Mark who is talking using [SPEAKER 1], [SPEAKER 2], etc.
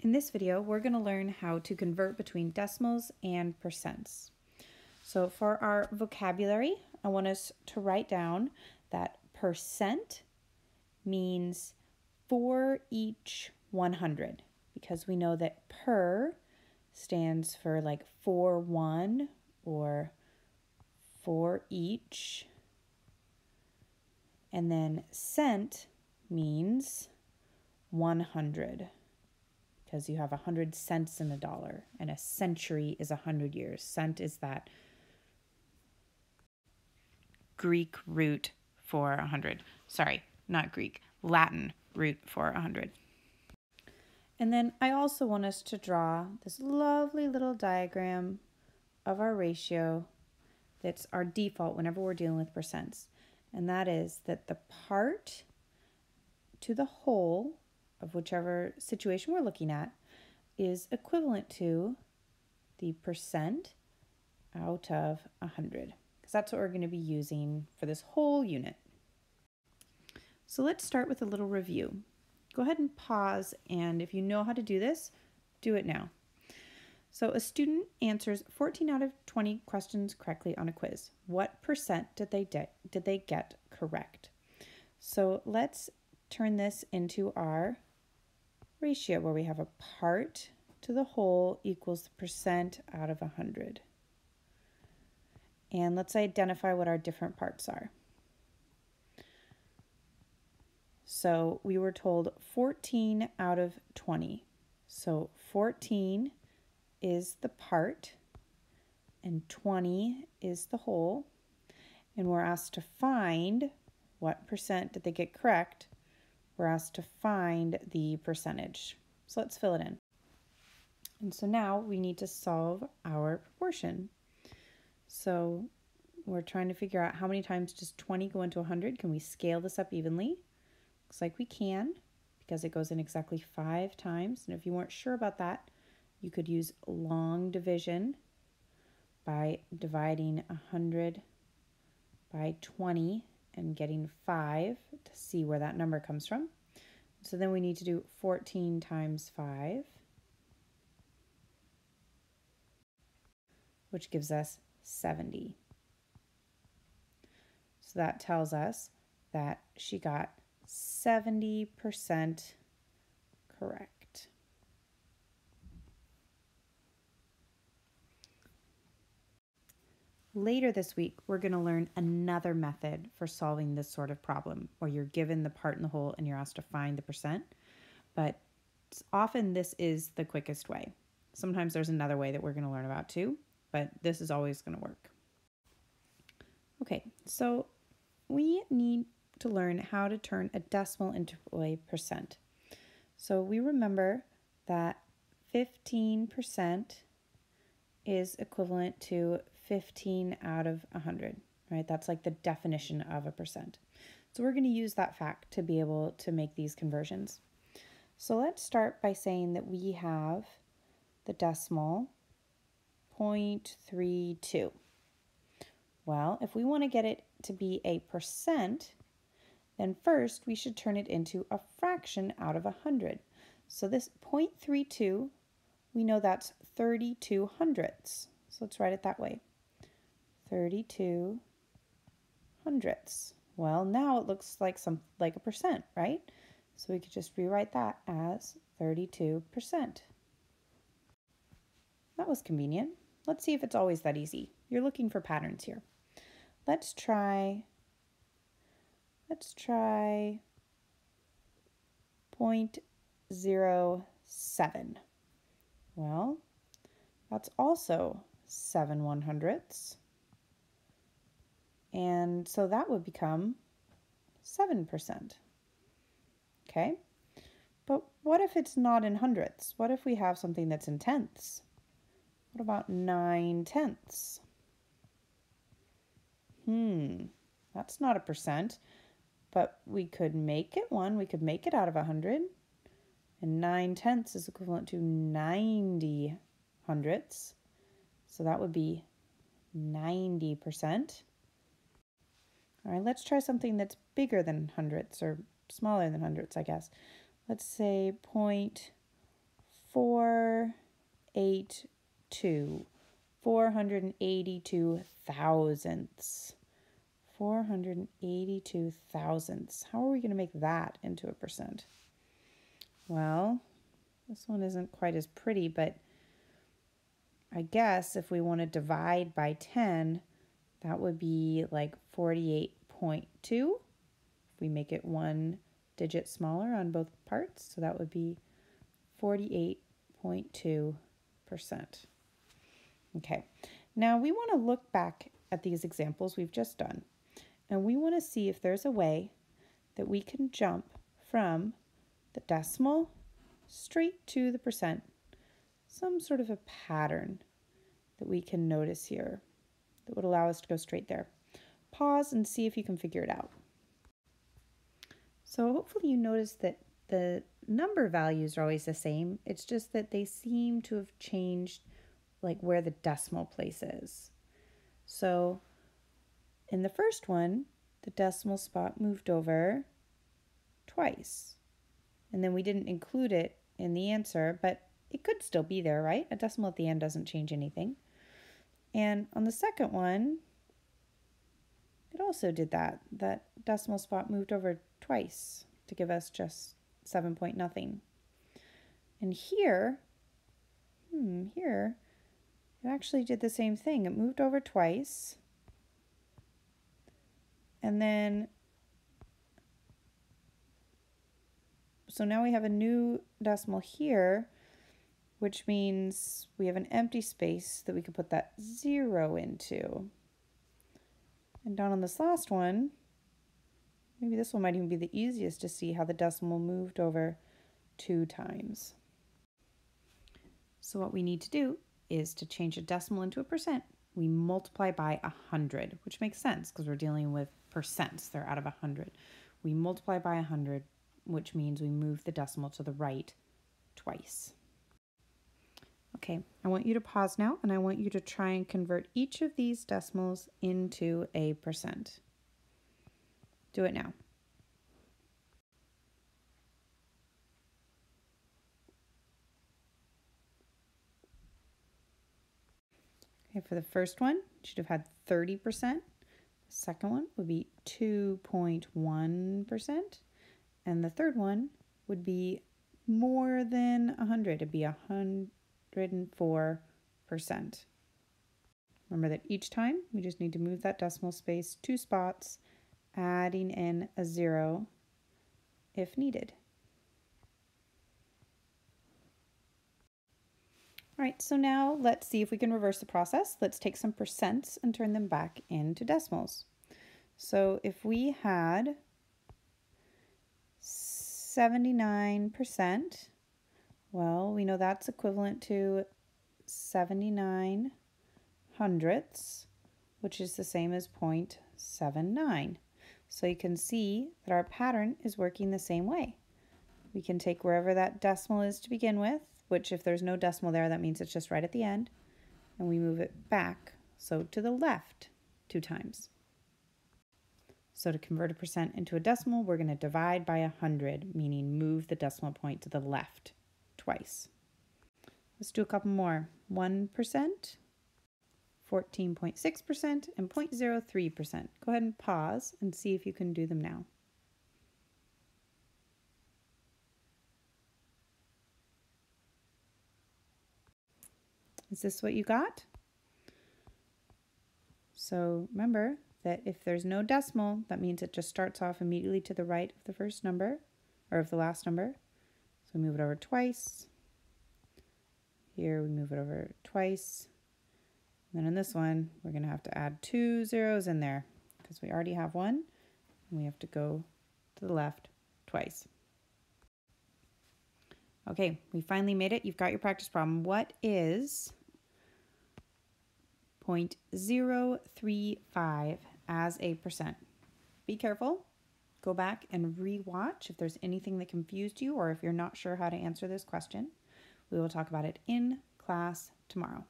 [SPEAKER 1] In this video, we're going to learn how to convert between decimals and percents. So for our vocabulary, I want us to write down that percent means for each 100, because we know that per stands for like for one or for each. And then cent means 100, because you have 100 cents in a dollar, and a century is 100 years. Cent is that Greek root for 100. Sorry, not Greek, Latin root for 100. And then I also want us to draw this lovely little diagram of our ratio that's our default whenever we're dealing with percents. And that is that the part to the whole of whichever situation we're looking at is equivalent to the percent out of 100, because that's what we're going to be using for this whole unit. So let's start with a little review. Go ahead and pause, and if you know how to do this, do it now. So a student answers 14 out of 20 questions correctly on a quiz. What percent did they get correct? So let's turn this into our ratio, where we have a part to the whole equals the percent out of 100. And let's identify what our different parts are. So we were told 14 out of 20. So 14 is the part and 20 is the whole. And we're asked to find what percent did they get correct. We're asked to find the percentage. So let's fill it in. And so now we need to solve our proportion. So we're trying to figure out how many times does 20 go into 100. Can we scale this up evenly? Looks like we can, because it goes in exactly 5 times. And if you weren't sure about that, you could use long division by dividing 100 by 20 and getting 5 to see where that number comes from. So then we need to do 14 times 5, which gives us 70. So that tells us that she got 70% correct. Later this week, we're going to learn another method for solving this sort of problem, where you're given the part and the whole and you're asked to find the percent. But often this is the quickest way. Sometimes there's another way that we're going to learn about too, but this is always going to work. Okay, so we need to learn how to turn a decimal into a percent. So we remember that 15% is equivalent to 15 out of 100, right? That's like the definition of a percent. So we're going to use that fact to be able to make these conversions. So let's start by saying that we have the decimal 0.32. Well, if we want to get it to be a percent, then first we should turn it into a fraction out of 100. So this 0.32, we know that's 32 hundredths. So let's write it that way. 32 hundredths. Well, now it looks like a percent, right? So we could just rewrite that as 32%. That was convenient. Let's see if it's always that easy. You're looking for patterns here. Let's try 0.07. Well, that's also 7 100ths. And so that would become 7%. Okay, but what if it's not in hundredths? What if we have something that's in tenths? What about 9/10? That's not a percent, but we could make it one. We could make it out of 100. And 9/10 is equivalent to 90 hundredths. So that would be 90%. All right, let's try something that's bigger than hundredths, or smaller than hundredths, I guess. Let's say 0.4 482. 482 thousandths. 482 thousandths. How are we going to make that into a percent? Well, this one isn't quite as pretty, but I guess if we want to divide by 10, that would be like 48.2. If we make it one digit smaller on both parts, so that would be 48.2%. Okay, now we want to look back at these examples we've just done, and we want to see if there's a way that we can jump from the decimal straight to the percent, some sort of a pattern that we can notice here that would allow us to go straight there. Pause and see if you can figure it out. So hopefully you notice that the number values are always the same. It's just that they seem to have changed like where the decimal place is. So in the first one, the decimal spot moved over twice. And then we didn't include it in the answer, but it could still be there, right? A decimal at the end doesn't change anything. And on the second one, it also did that. That decimal spot moved over twice to give us just 7 point nothing. And here, here, it actually did the same thing. It moved over twice. And then, so now we have a new decimal here, which means we have an empty space that we could put that 0 into. And down on this last one, maybe this one might even be the easiest to see how the decimal moved over 2 times. So what we need to do is to change a decimal into a percent, we multiply by 100, which makes sense because we're dealing with percents. They're out of 100. We multiply by 100, which means we move the decimal to the right twice. Okay, I want you to pause now, and I want you to try and convert each of these decimals into a percent. Do it now. Okay, for the first one, you should have had 30%. The second one would be 2.1%. And the third one would be more than 100. It'd be 104%. Remember that each time we just need to move that decimal space 2 spots, adding in a 0 if needed. All right, so now let's see if we can reverse the process. Let's take some percents and turn them back into decimals. So if we had 79%, well, we know that's equivalent to 79 hundredths, which is the same as 0.79. So you can see that our pattern is working the same way. We can take wherever that decimal is to begin with, which if there's no decimal there, that means it's just right at the end, and we move it back, so to the left 2 times. So to convert a percent into a decimal, we're going to divide by 100, meaning move the decimal point to the left twice. Let's do a couple more. 1%, 14.6%, and 0.03%. Go ahead and pause and see if you can do them now. Is this what you got? So remember that if there's no decimal, that means it just starts off immediately to the right of the first number, or of the last number. So we move it over twice. Here we move it over twice. And then in this one, we're going to have to add 2 zeros in there because we already have one, and we have to go to the left twice. Okay, we finally made it. You've got your practice problem. What is 0.035 as a percent? Be careful. Go back and re-watch if there's anything that confused you or if you're not sure how to answer this question. We will talk about it in class tomorrow.